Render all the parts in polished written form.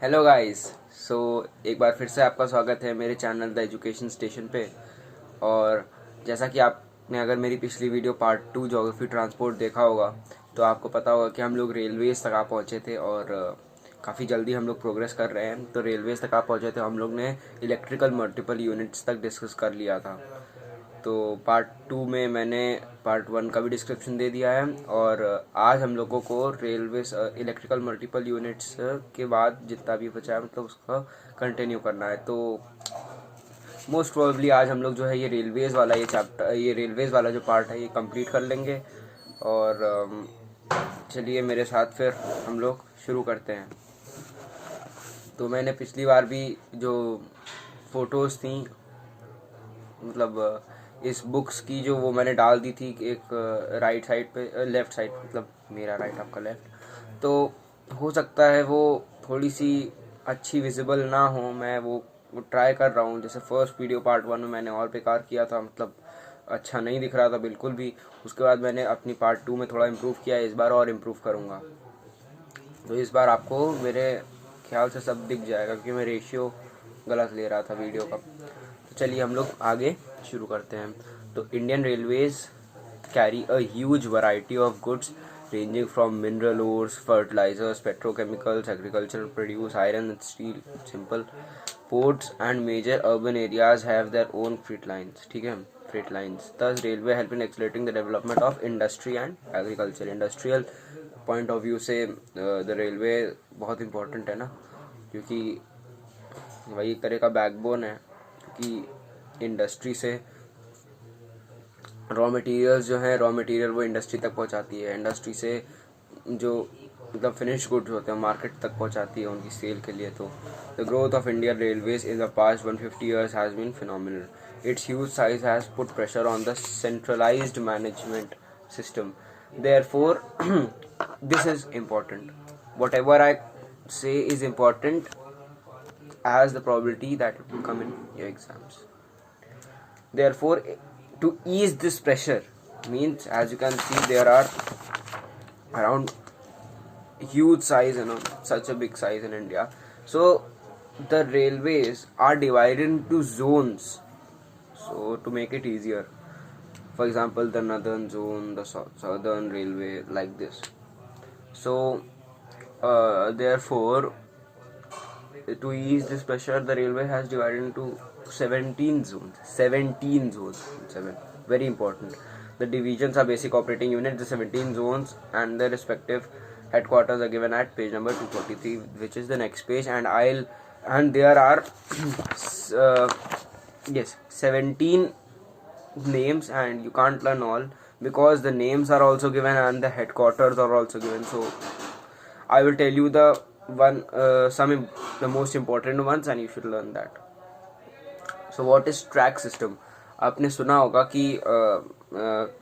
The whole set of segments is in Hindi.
Hello guys. सो एक बार फिर से आपका स्वागत है मेरे चैनल द एजुकेशन स्टेशन पे। और जैसा कि आपने अगर मेरी पिछली वीडियो पार्ट 2 ज्योग्राफी ट्रांसपोर्ट देखा होगा तो आपको पता होगा कि हम लोग रेलवेज तक आ पहुँचे थे और काफ़ी जल्दी हम लोग प्रोग्रेस कर रहे हैं। तो रेलवेज तक आ पहुँचे थे, हम लोग ने इलेक्ट्रिकल मल्टीपल यूनिट्स तक डिस्कस कर लिया था। तो पार्ट 2 में मैंने पार्ट 1 का भी डिस्क्रिप्शन दे दिया है और आज हम लोगों को रेलवे इलेक्ट्रिकल मल्टीपल यूनिट्स के बाद जितना भी बचा है मतलब उसका कंटिन्यू करना है। तो मोस्ट प्रोबेबली आज हम लोग जो है ये रेलवेज वाला जो पार्ट है ये कंप्लीट कर लेंगे। और चलिए मेरे साथ फिर हम लोग शुरू करते हैं। तो मैंने पिछली बार भी जो फ़ोटोज़ थी मतलब इस बुक्स की जो वो मैंने डाल दी थी एक राइट साइड पे, लेफ़्ट साइड मतलब मेरा राइट आपका लेफ़्ट। तो हो सकता है वो थोड़ी सी अच्छी विजिबल ना हो, मैं वो ट्राई कर रहा हूँ। जैसे फर्स्ट वीडियो पार्ट 1 में मैंने और बेकार किया था, मतलब अच्छा नहीं दिख रहा था बिल्कुल भी। उसके बाद मैंने अपनी पार्ट 2 में थोड़ा इम्प्रूव किया, इस बार और इम्प्रूव करूँगा। तो इस बार आपको मेरे ख्याल से सब दिख जाएगा क्योंकि मैं रेशियो गलत ले रहा था वीडियो का। तो चलिए हम लोग आगे शुरू करते हैं। तो Indian railways carry a huge variety of goods ranging from mineral ores, fertilizers, petrochemicals, agricultural produce, iron and steel. Simple. Ports and major urban areas have their own freight lines. ठीक है, freight lines. Thus, railway help in accelerating the development of industry and agriculture. Industrial point of view से the railway बहुत important है ना, क्योंकि वही एक तरह का बैकबोन है। क्योंकि इंडस्ट्री से रॉ मटेरियल्स जो है, रॉ मटेरियल वो इंडस्ट्री तक पहुंचाती है। इंडस्ट्री से जो मतलब फिनिश गुड्स होते हैं मार्केट तक पहुंचाती है उनकी सेल के लिए। तो the growth of Indian railways in the past 150 years has been phenomenal. Its huge size has put pressure on the centralised management system. Therefore this is important. Whatever I say is important as the probability that it will come in your exams. Therefore, to ease this pressure means, as you can see, there are around huge size, such a big size in India. So the railways are divided into zones, so to make it easier. For example, the northern zone, the southern railway, like this. So therefore, to ease this pressure, the railway has divided into 17 zones. 17 zones. 7. Very important. The divisions are basic operating units. The 17 zones and their respective headquarters are given at page number 243, which is the next page. And there are yes, 17 names, and you can't learn all because the names are also given and the headquarters are also given. So I will tell you the most important ones and you should learn that. So what is track system? आपने सुना होगा कि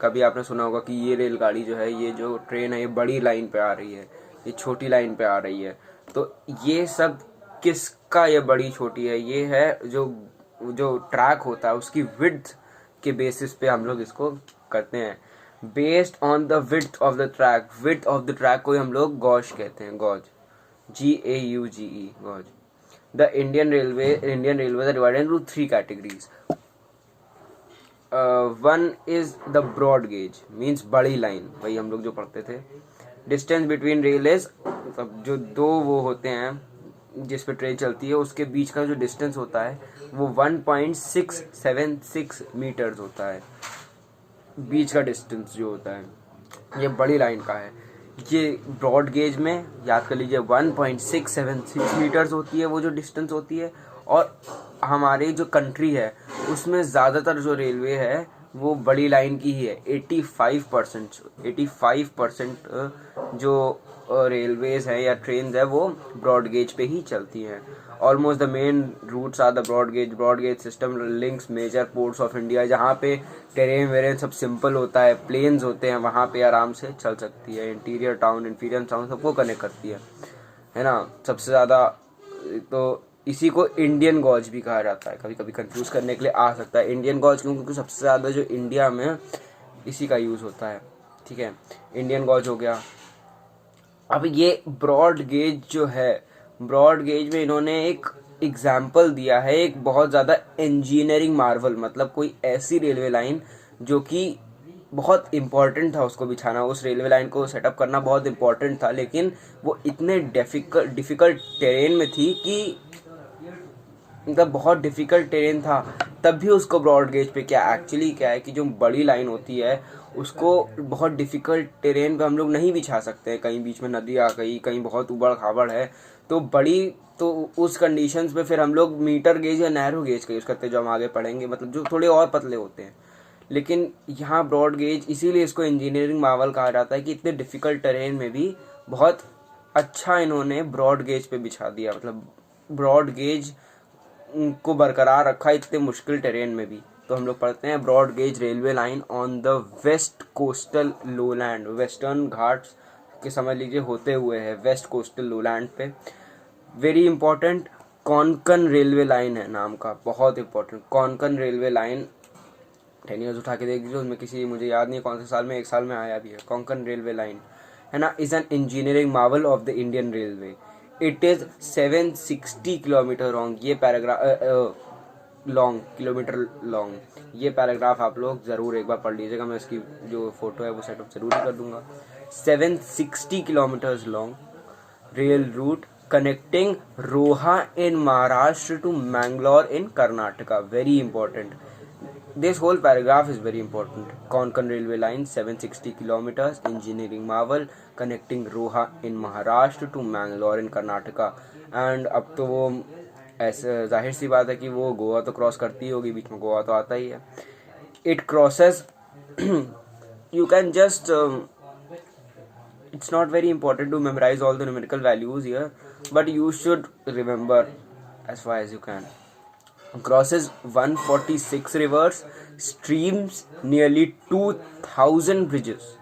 कभी आपने सुना होगा कि ये रेलगाड़ी जो है, ये जो ट्रेन है, ये बड़ी लाइन पे आ रही है, ये छोटी लाइन पे आ रही है। तो ये सब किसका ये बड़ी छोटी है? ये है जो ट्रैक होता है उसकी विड्थ के बेसिस पे हम लोग इसको करते हैं। Based on the width of the track, width of the track को हम लोग गॉज कहते हैं, gauge, GAUGE, gauge. The Indian railway are divided into 3 categories. One is the broad gauge, means बड़ी लाइन, वही हम लोग जो पढ़ते थे। डिस्टेंस बिटवीन रेलवेज, मतलब जो दो वो होते हैं जिस पे ट्रेन चलती है उसके बीच का जो डिस्टेंस होता है वो 1.676 मीटर्स होता है। बीच का डिस्टेंस जो होता है ये बड़ी लाइन का है। ये ब्रॉड गेज में याद कर लीजिए 1.676 मीटर्स होती है वो जो डिस्टेंस होती है। और हमारी जो कंट्री है उसमें ज़्यादातर जो रेलवे है वो बड़ी लाइन की ही है। 85% जो रेलवेज है या ट्रेन है वो ब्रॉड गेज पे ही चलती हैं। Almost the main routes are the broad gauge system links major ports of India. जहाँ पे टेरेन वेरेन सब सिंपल होता है, प्लेन्स होते हैं, वहाँ पे आराम से चल सकती है। इंटीरियर टाउन, इंफीरियर टाउन सबको कनेक्ट करती है ना। सबसे ज़्यादा तो इसी को इंडियन गॉज भी कहा जाता है, कभी कभी कंफ्यूज करने के लिए आ सकता है। इंडियन गॉज क्यों? क्योंकि सबसे ज़्यादा जो इंडिया में इसी का यूज़ होता है। ठीक है, इंडियन गॉज हो गया। अब ये ब्रॉड गेज जो है ब्रॉड गेज में इन्होंने एक एग्जाम्पल दिया है, एक बहुत ज़्यादा इंजीनियरिंग मार्वल, मतलब कोई ऐसी रेलवे लाइन जो कि बहुत इम्पोर्टेंट था उसको बिछाना, उस रेलवे लाइन को सेटअप करना बहुत इम्पोर्टेंट था, लेकिन वो इतने डिफ़िकल्ट टेरेन में थी कि मतलब बहुत डिफ़िकल्ट टेरेन था, तब भी उसको ब्रॉड गेज पे क्या है कि जो बड़ी लाइन होती है उसको बहुत डिफ़िकल्ट टेरेन पे हम लोग नहीं बिछा सकते, कहीं बीच में नदी आ गई, कहीं बहुत उबड़ खाबड़ है, तो उस कंडीशंस पे फिर हम लोग मीटर गेज या नैरो गेज का यूज़ करते हैं, जो हम आगे पढ़ेंगे, मतलब जो थोड़े और पतले होते हैं। लेकिन यहाँ ब्रॉड गेज, इसीलिए इसको इंजीनियरिंग मार्वल कहा जाता है कि इतने डिफ़िकल्ट टेरेन में भी बहुत अच्छा इन्होंने ब्रॉड गेज पे बिछा दिया, मतलब ब्रॉड गेज को बरकरार रखा इतने मुश्किल टेरेन में भी। तो हम लोग पढ़ते हैं broad gauge railway line on the west coastal lowland, Western Ghats के समझ लीजिए होते हुए है वेस्ट कोस्टल लोलैंड पे। Very important Konkan railway line है नाम का, बहुत important Konkan railway line. 10 years उठा के देख लीजिए, उसमें मुझे याद नहीं है कौन से साल में, एक साल में आया भी है कोंकण रेलवे लाइन, है ना, is an engineering Marvel of the Indian railway. It is 760 kilometre long, ये पैराग्राफ किलोमीटर लॉन्ग, ये पैराग्राफ आप लोग ज़रूर एक बार पढ़ लीजिएगा, मैं इसकी जो फोटो है वो सेटअप जरूर ही कर दूंगा। 760 kilometres long rail route connecting Roha in Maharashtra to Mangalore in Karnataka. Very important. This whole paragraph is very important. Konkan railway line 760 kilometers, engineering marvel, connecting Roha in Maharashtra to Mangalore in Karnataka. And अब तो वो ऐसे जाहिर सी बात है कि वो गोवा तो क्रॉस करती होगी, बीच में गोवा तो आता ही है. It crosses you can just it's not very important to memorize all the numerical values here, but you should remember as far as you can. Crosses 146 rivers, streams, nearly 2000 bridges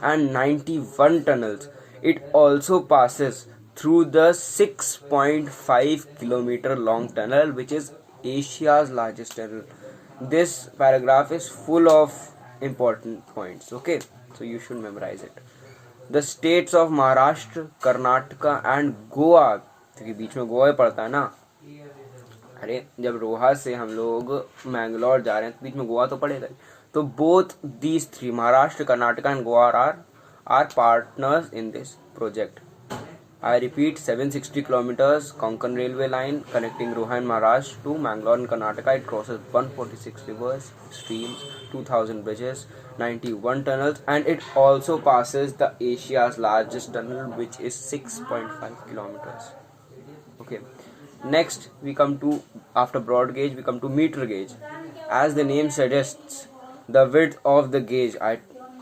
and 91 tunnels. It also passes through the 6.5 kilometer long tunnel, which is Asia's largest tunnel. This paragraph is full of important points, okay, so you should memorize it. The states of Maharashtra, Karnataka and Goa, क्योंकि बीच में गोवा पड़ता है ना, अरे जब रोहा से हम लोग मैंगलोर जा रहे हैं तो बीच में गोवा तो पड़ेगा ही, तो both these three, Maharashtra, Karnataka and Goa are partners in this project. I repeat, 760 kilometers Konkan railway line connecting Roha in Maharashtra to Mangalore in Karnataka. It crosses 146 rivers, streams, 2000 bridges, 91 tunnels, and it also passes the Asia's largest tunnel, which is 6.5 kilometers. Okay. Next, we come to, after broad gauge, we come to meter gauge. As the name suggests, the width of the gauge, I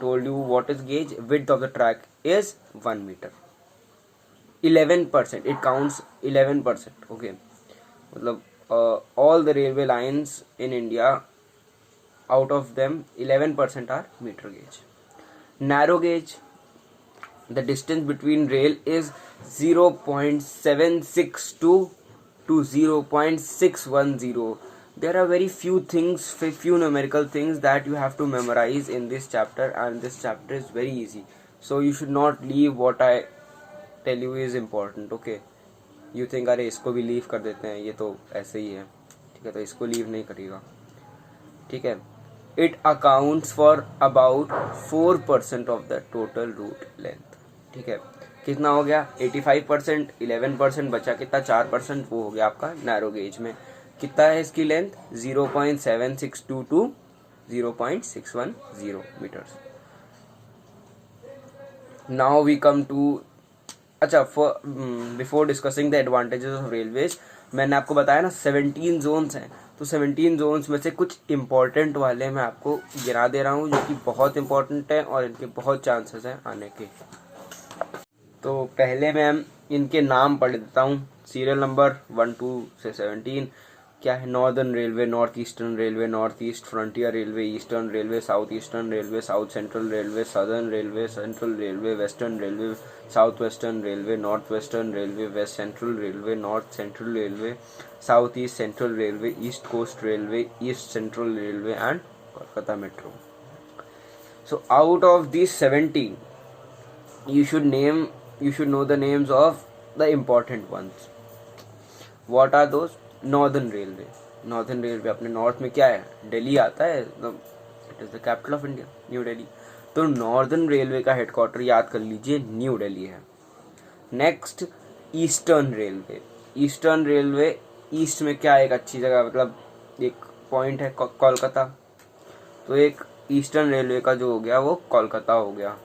told you what is gauge, width of the track is 1 meter. 11%, it counts 11%. Okay, मतलब all the railway lines in India, out of them 11% are meter gauge. Narrow gauge, the distance between rail is 0.762 to 0.610. There are very few things, few numerical things that you have to memorize in this chapter, and this chapter is very easy, so you should not leave what I tell you is important. Okay, you think अरे इसको भी लीव कर देते हैं, ये तो ऐसे ही है, ठीक है, तो इसको लीव नहीं करेगा, ठीक है. It accounts for about 4% of the total route length. ठीक है, कितना हो गया 85%, 11% बचा, कितना 4%, वो हो गया आपका नैरो गेज में. कितना है इसकी length 0.762 to 0.610 meters. Now we come to, अच्छा, before discussing the advantages of railways, मैंने आपको बताया ना 17 जोन्स हैं, तो 17 जोन्स में से कुछ इंपॉर्टेंट वाले मैं आपको गिरा दे रहा हूँ, जो कि बहुत इंपॉर्टेंट है और इनके बहुत चांसेस हैं आने के. तो पहले मैं इनके नाम पढ़ देता हूँ, सीरियल नंबर 1 2 से 17. क्या है? Northern Railway, North Eastern Railway, North East Frontier Railway, Eastern Railway, South Eastern Railway, South Central Railway, Southern Railway, Central Railway, Western Railway, South Western Railway, North Western Railway, West Central Railway, North Central Railway, South East Central Railway, East Coast Railway, East Central Railway and Kolkata metro. So out of these 17, you should know the names of the important ones. What are those? Northern Railway. Northern Railway अपने नॉर्थ में क्या है? दिल्ली आता है, it is the capital of India, New Delhi. तो नॉर्दर्न रेलवे का हेडक्वार्टर याद कर लीजिए न्यू दिल्ली है। Next eastern railway. Eastern railway, east में क्या एक अच्छी जगह, मतलब एक पॉइंट है कोलकाता, तो एक ईस्टर्न रेलवे का जो हो गया वो कोलकाता हो गया।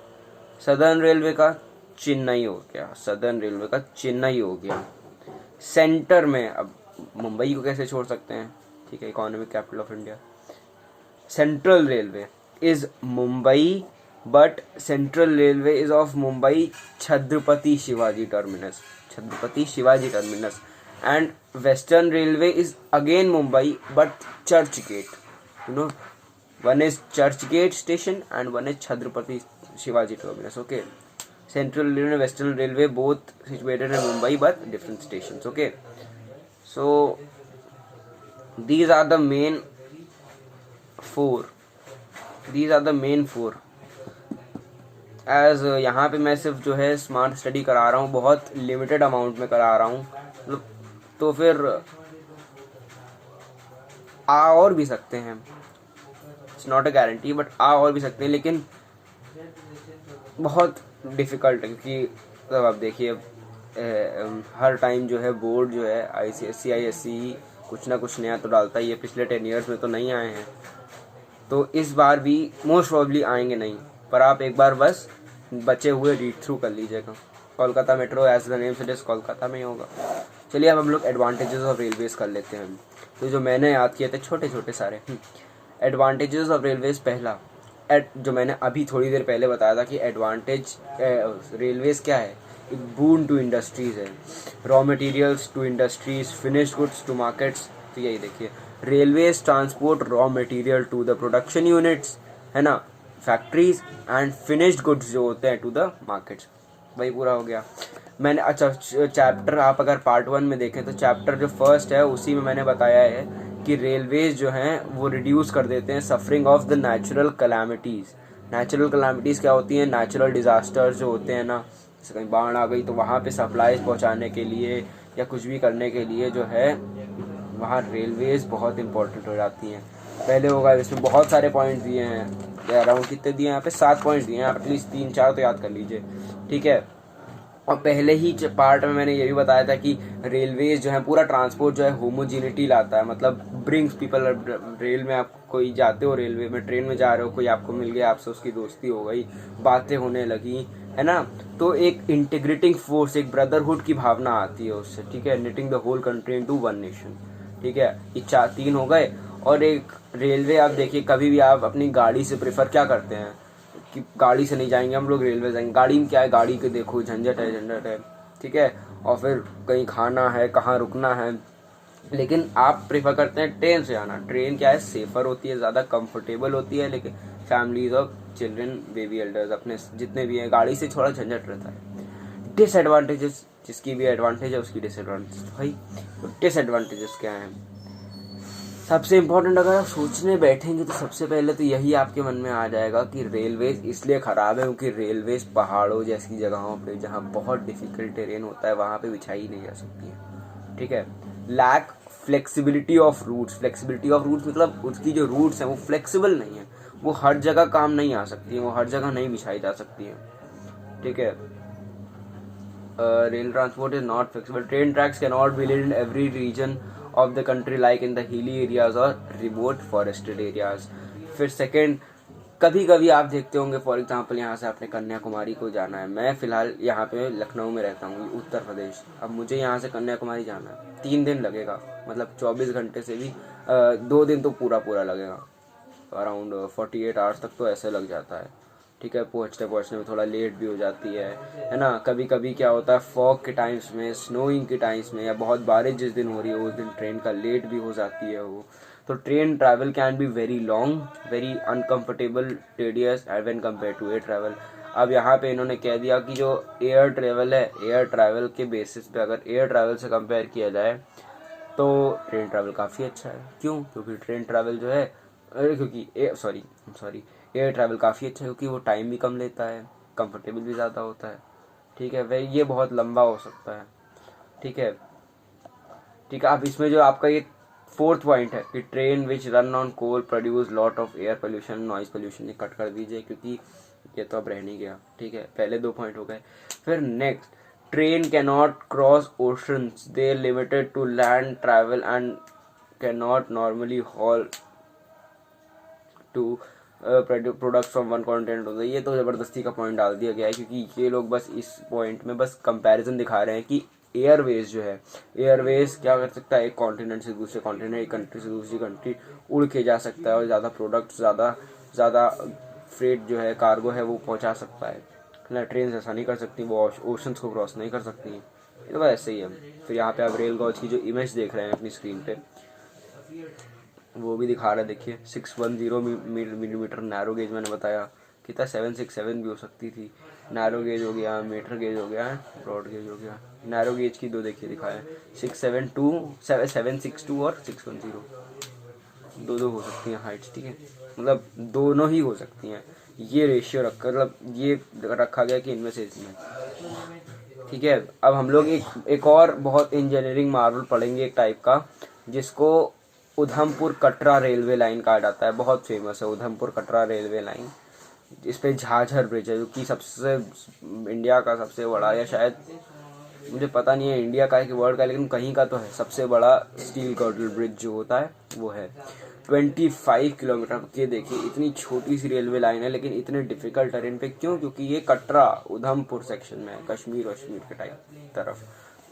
सदर्न रेलवे का चेन्नई हो गया, सदर्न रेलवे का चेन्नई हो गया। सेंटर में अब मुंबई को कैसे छोड़ सकते हैं, ठीक है, economic capital of India. Central Railway is Mumbai, but Central Railway is of Mumbai Chhatrapati Shivaji Terminus, Chhatrapati Shivaji Terminus. And Western Railway is again Mumbai but Churchgate, you know, one is Churchgate station and one is Chhatrapati Shivaji terminus. Okay, Central Railway, Western Railway, both situated in Mumbai but different stations. Okay, so these are the main four. These are the main four. As यहाँ पे मैं सिर्फ जो है स्मार्ट स्टडी करा रहा हूँ, बहुत लिमिटेड अमाउंट में करा रहा हूँ, तो फिर आ और भी सकते हैं, नॉट अ गारंटी, बट आ और भी सकते हैं, लेकिन बहुत डिफ़िकल्ट है, क्योंकि तब आप देखिए हर टाइम जो है बोर्ड जो है ICSE कुछ ना कुछ नया तो डालता ही है। पिछले 10 ईयर्स में तो नहीं आए हैं, तो इस बार भी मोस्ट प्रॉब्ली आएंगे नहीं, पर आप एक बार बस बचे हुए रीड थ्रू कर लीजिएगा। Kolkata metro as the name suggest Kolkata में ही होगा। चलिए अब हम लोग एडवांटेजेस ऑफ रेलवेज कर लेते हैं। तो जो मैंने याद किए थे छोटे छोटे सारे एडवांटेजेस ऑफ रेलवेज, पहला जो मैंने अभी थोड़ी देर पहले बताया था कि एडवांटेज रेलवेज क्या है, एक बून टू इंडस्ट्रीज है, raw materials to industries, finished goods to markets. तो यही देखिए, railways transport raw material to the production units, है ना, फैक्ट्रीज, एंड फिनिश्ड गुड्स जो होते हैं टू द मार्केट्स। वही पूरा हो गया। मैंने अच्छा चैप्टर आप अगर पार्ट 1 में देखें तो चैप्टर जो फर्स्ट है उसी में मैंने बताया है कि रेलवेज जो हैं वो रिड्यूस कर देते हैं suffering of the natural calamities. Natural calamities क्या होती हैं? नेचुरल डिज़ास्टर्स जो होते हैं ना, जैसे कहीं बाढ़ आ गई तो वहाँ पे सप्लाईज पहुँचाने के लिए या कुछ भी करने के लिए जो है वहाँ रेलवेज बहुत इंपॉर्टेंट हो जाती हैं। पहले होगा, इसमें बहुत सारे पॉइंट्स दिए हैं, अराउंड कितने दिए हैं यहाँ पे, 7 पॉइंट्स दिए हैं, आप एटलीस्ट 3-4 तो याद कर लीजिए, ठीक है। और पहले ही पार्ट में मैंने ये भी बताया था कि रेलवेज जो है पूरा ट्रांसपोर्ट जो है होमोजिनिटी लाता है, मतलब ब्रिंग्स पीपल। रेल में आप कोई जाते हो, रेलवे में ट्रेन में जा रहे हो, कोई आपको मिल गया, आपसे उसकी दोस्ती हो गई, बातें होने लगी, है ना, तो एक इंटीग्रेटिंग फोर्स, एक ब्रदरहुड की भावना आती है उससे, ठीक है। Knitting the whole country into one nation, ठीक है। ये 3 हो गए। और एक रेलवे, आप देखिए कभी भी आप अपनी गाड़ी से प्रेफर क्या करते हैं कि गाड़ी से नहीं जाएंगे हम लोग, रेलवे जाएंगे। गाड़ी में क्या है, गाड़ी के देखो झंझट है, ठीक है, और फिर कहीं खाना है, कहाँ रुकना है, लेकिन आप प्रेफर करते हैं ट्रेन से आना। ट्रेन क्या है, सेफर होती है, ज़्यादा कंफर्टेबल होती है, लेकिन families of children, baby, elders, अपने जितने भी हैं, गाड़ी से थोड़ा झंझट रहता है। डिसएडवांटेजेस, जिसकी भी एडवांटेज है उसकी डिसएडवांटेज। भाई डिसएडवांटेजेस क्या हैं? सबसे इम्पोर्टेंट, अगर आप सोचने बैठेंगे तो सबसे पहले तो यही आपके मन में आ जाएगा कि रेलवेज इसलिए ख़राब है क्योंकि रेलवेज पहाड़ों जैसी जगहों पे जहाँ बहुत डिफ़िकल्ट टेरेन होता है वहाँ पे बिछाई नहीं जा सकती है, ठीक है। Lack flexibility of routes. Flexibility of routes मतलब उसकी जो रूट्स हैं वो फ्लेक्सिबल नहीं है, वो हर जगह काम नहीं आ सकती है, वो हर जगह नहीं बिछाई जा सकती है, ठीक है। Rail transport is not flexible. Train tracks can not be laid in every region of the country like in the hilly areas or remote forested areas। फिर सेकेंड, कभी कभी आप देखते होंगे, फॉर एग्जांपल यहाँ से आपने कन्याकुमारी को जाना है। मैं फ़िलहाल यहाँ पे लखनऊ में रहता हूँ, उत्तर प्रदेश। अब मुझे यहाँ से कन्याकुमारी जाना है, 3 दिन लगेगा, मतलब 24 घंटे से भी 2 दिन तो पूरा लगेगा, अराउंड 48 आवर्स तक तो ऐसे लग जाता है, ठीक है। पहुँचने में थोड़ा लेट भी हो जाती है ना। कभी कभी क्या होता है, फॉग के टाइम्स में, स्नोइंग के टाइम्स में, या बहुत बारिश जिस दिन हो रही है उस दिन ट्रेन का लेट भी हो जाती है वो। तो train travel can be very long, very uncomfortable, tedious when compare to air travel. अब यहाँ पे इन्होंने कह दिया कि जो एयर ट्रैवल है, एयर ट्रैवल के बेसिस पे अगर एयर ट्रैवल से कंपेयर किया जाए तो ट्रेन ट्रैवल काफ़ी अच्छा है। क्यों? क्योंकि ट्रेन ट्रैवल जो है, क्योंकि एयर ट्रैवल काफ़ी अच्छा है क्योंकि वो टाइम भी कम लेता है, कंफर्टेबल भी ज़्यादा होता है, ठीक है। वह ये बहुत लंबा हो सकता है, ठीक है। ठीक है। अब इसमें जो आपका ये फोर्थ पॉइंट है कि train which run on coal produce lot of air pollution, noise pollution, ये कट कर दीजिए क्योंकि ये तो अब रह नहीं गया। ठीक है, पहले 2 पॉइंट हो गए। फिर next, train can not cross oceans, they limited to land travel and can not normally haul to product from one continent होता है। ये तो ज़बरदस्ती का पॉइंट डाल दिया गया है क्योंकि ये लोग बस इस पॉइंट में बस कंपैरिजन दिखा रहे हैं कि एयरवेज जो है, एयरवेज क्या कर सकता है, एक कॉन्टिनेंट से दूसरे कॉन्टिनेंट, एक कंट्री से दूसरी कंट्री उड़ के जा सकता है और ज़्यादा प्रोडक्ट, ज़्यादा फ्रेट जो है, कार्गो है, वो पहुंचा सकता है ना। ट्रेन ऐसा नहीं कर सकती, वो ओशंस को क्रॉस नहीं कर सकती। ये तो ऐसे ही है। फिर यहाँ पे आप रेल गॉज की जो इमेज देख रहे हैं अपनी स्क्रीन पे, वो भी दिखा रहा है, देखिए 610 मिलीमीटर नैरो गेज, मैंने बताया कितना 767 भी हो सकती थी। नैरो गेज हो गया, मीटर गेज हो गया, ब्रॉड गेज हो गया। नैरो गेज की 2 देखिए दिखाया, 762 और 610, दो हो सकती हैं हाइट्स। ठीक है, मतलब दोनों ही हो सकती हैं। ये रेशियो रखा, मतलब ये रखा गया कि इनमें से इसमें। ठीक है, अब हम लोग एक और बहुत इंजीनियरिंग मार्वल पढ़ेंगे एक टाइप का, जिसको उधमपुर कटरा रेलवे लाइन कहा जाता है। बहुत फेमस है उधमपुर कटरा रेलवे लाइन। इस पे झाझर ब्रिज है जो कि सबसे इंडिया का सबसे बड़ा, या शायद मुझे पता नहीं है इंडिया का है कि वर्ल्ड का है, लेकिन कहीं का तो है, सबसे बड़ा स्टील गर्डल ब्रिज जो होता है वो है 25 किलोमीटर। ये देखिए इतनी छोटी सी रेलवे लाइन है लेकिन इतने डिफिकल्ट टेरेन पे। क्यों? क्योंकि ये कटरा उधमपुर सेक्शन में है, कश्मीर के टाइप तरफ,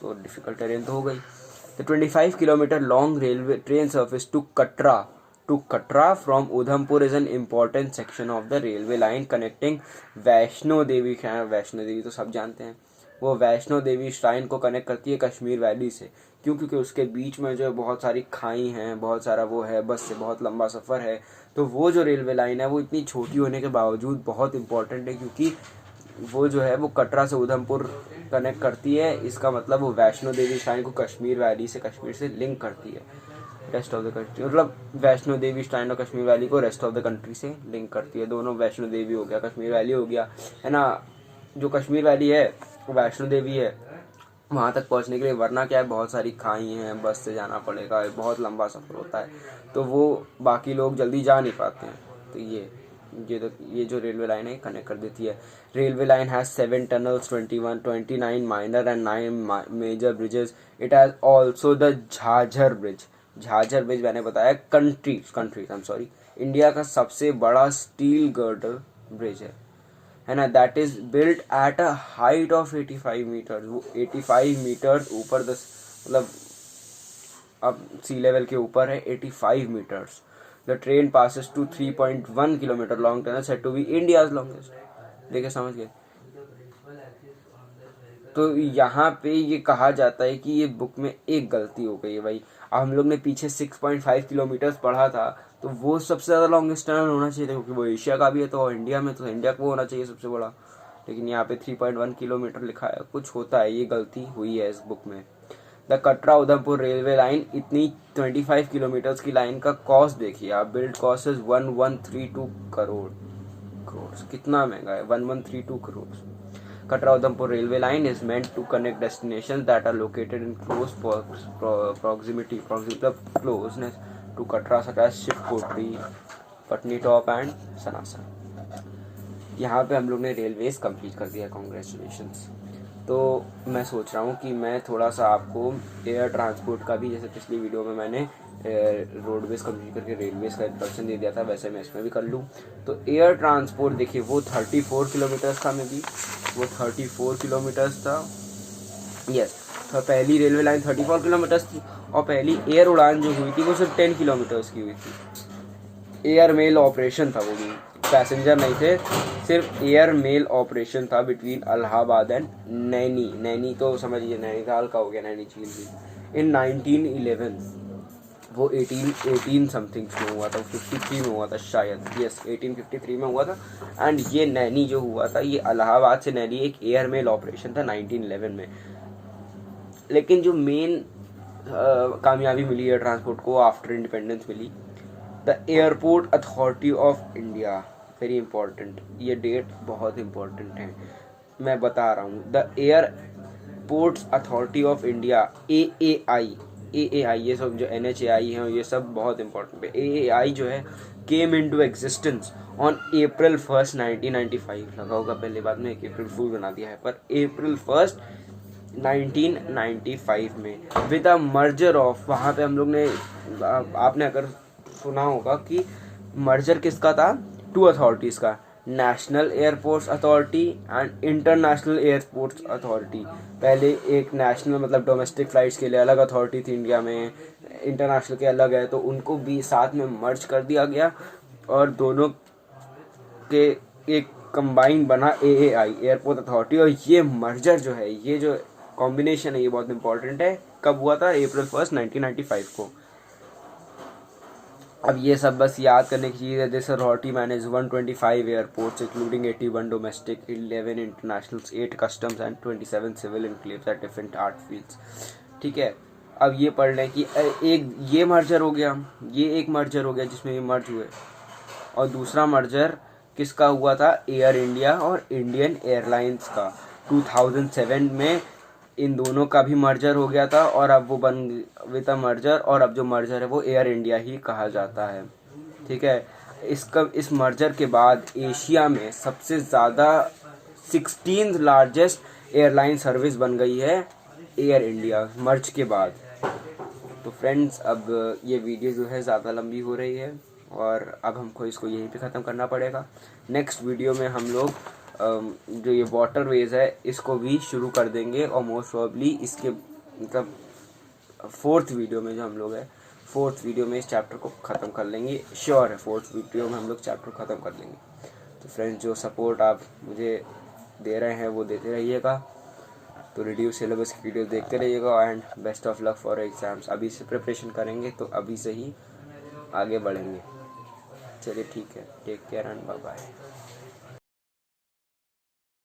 तो डिफिकल्ट टेरेन तो हो गई। The 25 kilometer long railway train service to Katra from Udhampur is an important section of the railway line connecting Vaishno Devi. Vaishno Devi तो सब जानते हैं, वो वैष्णो देवी श्राइन को कनेक्ट करती है कश्मीर वैली से। क्यों? क्योंकि उसके बीच में जो है बहुत सारी खाई हैं, बहुत सारा वो है, बस से बहुत लंबा सफ़र है। तो वो जो रेलवे लाइन है वो इतनी छोटी होने के बावजूद बहुत इंपॉर्टेंट है, क्योंकि वो जो है वो कटरा से उधमपुर कनेक्ट करती है। इसका मतलब वो वैष्णो देवी श्राइन को कश्मीर वैली से, कश्मीर से लिंक करती है रेस्ट ऑफ द कंट्री। मतलब वैष्णो देवी श्राइन और कश्मीर वैली को रेस्ट ऑफ द कंट्री से लिंक करती है। दोनों, वैष्णो देवी हो गया, कश्मीर वैली हो गया, है ना। जो कश्मीर वैली है वो वैष्णो देवी है, वहाँ तक पहुँचने के लिए, वरना क्या है बहुत सारी खाई हैं, बस से जाना पड़ेगा, बहुत लंबा सफ़र होता है, तो वो बाकी लोग जल्दी जा नहीं पाते हैं। तो ये जो रेलवे लाइन है कनेक्ट कर देती है। Railway line has 7 tunnels, 29 minor and 9 major bridges. It has also the Jhajhar bridge. Jhajhar bridge मैंने बताया country I am sorry, India का सबसे बड़ा स्टील गर्डर ब्रिज है ना। That is built at a height of 85 metre. वो 85 मीटर ऊपर, मतलब अब सी लेवल के ऊपर है 85 meters. The train passes to 3.1 kilometer long tunnel said to be India's longest. देखिए समझ गए। तो यहाँ पे ये कहा जाता है कि ये बुक में एक गलती हो गई है भाई। अब हम लोग ने पीछे 6.5 किलोमीटर्स पढ़ा था, तो वो सबसे ज़्यादा लॉन्गेस्ट टनल होना चाहिए था, क्योंकि वो एशिया का भी है, तो इंडिया में तो इंडिया को होना चाहिए सबसे बड़ा। लेकिन यहाँ पे 3.1 किलोमीटर लिखा है, कुछ होता है, ये गलती हुई है इस बुक में। The Katra Udhampur railway line, इतनी 25 किलोमीटर्स की लाइन का कॉस्ट देखिए आप। Build cost is 1132 crore. कितना महंगा है, 1132 crore. Katra Udhampur railway line is meant to connect destinations that are located in close proximity, closeness to Katra, such as Shivkotri, Patnitop and Sanasa. यहाँ पे हम लोग ने रेलवेज कंप्लीट कर दिया, कॉन्ग्रेचुलेशंस। तो मैं सोच रहा हूँ कि मैं थोड़ा सा आपको एयर ट्रांसपोर्ट का भी, जैसे पिछली वीडियो में मैंने रोडवेज कंप्लीट करके रेलवेज का इंट्रोडक्शन दे दिया था, वैसे मैं इसमें भी कर लूँ। तो एयर ट्रांसपोर्ट देखिए, वो 34 किलोमीटर्स था, में भी वो 34 किलोमीटर्स था। यस, तो पहली रेलवे लाइन 34 किलोमीटर्स थी, और पहली एयर उड़ान जो हुई थी वो सिर्फ 10 किलोमीटर्स की हुई थी। एयर मेल ऑपरेशन था, वो भी पैसेंजर नहीं थे, सिर्फ एयर मेल ऑपरेशन था बिटवीन इलाहाबाद एंड नैनी। नैनी तो समझिए नैनीताल का हो गया, नैनी झील भी। इन 1911 वो 18 समथिंग में हुआ था, 53 में हुआ था शायद, यस 1853 में हुआ था। एंड ये नैनी जो हुआ था, ये इलाहाबाद से नैनी एक एयर मेल ऑपरेशन था 1911 में। लेकिन जो मेन कामयाबी मिली एयर ट्रांसपोर्ट को आफ्टर इंडिपेंडेंस मिली, the airport authority of India, very important, ये डेट बहुत इंपॉर्टेंट है, मैं बता रहा हूँ। The airports authority of India, AAI, AAI, ये सब जो NHAI है ये सब बहुत इंपॉर्टेंट है। AAI जो है came into existence on April 1st 1995। लगा होगा पहले बाद में एक अप्रैल फूल बना दिया है, पर April 1st 1995 में विद अ मर्जर ऑफ, वहाँ पे हम लोग ने, आपने अगर सुना होगा कि मर्जर किसका था, 2 अथॉरिटीज़ का, national airports authority and international airports authority. पहले एक नेशनल मतलब डोमेस्टिक फ़्लाइट्स के लिए अलग अथॉरिटी थी इंडिया में, इंटरनेशनल के अलग है, तो उनको भी साथ में मर्ज कर दिया गया और दोनों के एक कंबाइन बना AAI, एयरपोर्ट अथॉरिटी। और ये मर्जर जो है, ये जो कॉम्बिनेशन है, ये बहुत इंपॉर्टेंट है। कब हुआ था? April 1st 1995 को। अब ये सब बस याद करने की चीज़ है। This authority manage 125 airports including 81 domestic, 11 international, 8 customs and 27 civil enclaves at different airfields. ठीक है, अब ये पढ़ लें कि एक ये मर्जर हो गया, ये एक मर्जर हो गया जिसमें ये मर्ज हुए, और दूसरा मर्जर किसका हुआ था? एयर इंडिया और इंडियन एयरलाइंस का। 2007 में इन दोनों का भी मर्जर हो गया था और अब वो बन विद अ मर्जर, और अब जो मर्जर है वो एयर इंडिया ही कहा जाता है। ठीक है, इस मर्जर के बाद एशिया में सबसे ज़्यादा 16th लार्जेस्ट एयरलाइन सर्विस बन गई है एयर इंडिया मर्ज के बाद। तो फ्रेंड्स, अब ये वीडियो जो है ज़्यादा लंबी हो रही है और अब हमको इसको यहीं पे ख़त्म करना पड़ेगा। नेक्स्ट वीडियो में हम लोग जो ये वाटरवेज है इसको भी शुरू कर देंगे, और मोस्ट प्रॉब्ली इसके मतलब 4th वीडियो में जो हम लोग है 4th वीडियो में इस चैप्टर को ख़त्म कर लेंगे। श्योर है 4th वीडियो में हम लोग चैप्टर ख़त्म कर लेंगे। तो फ्रेंड्स, जो सपोर्ट आप मुझे दे रहे हैं वो देते रहिएगा, तो रिड्यूस सिलेबस की वीडियो देखते रहिएगा, and best of luck for exams. अभी से प्रिपरेशन करेंगे तो अभी से ही आगे बढ़ेंगे। चलिए ठीक है, take care and bye bye.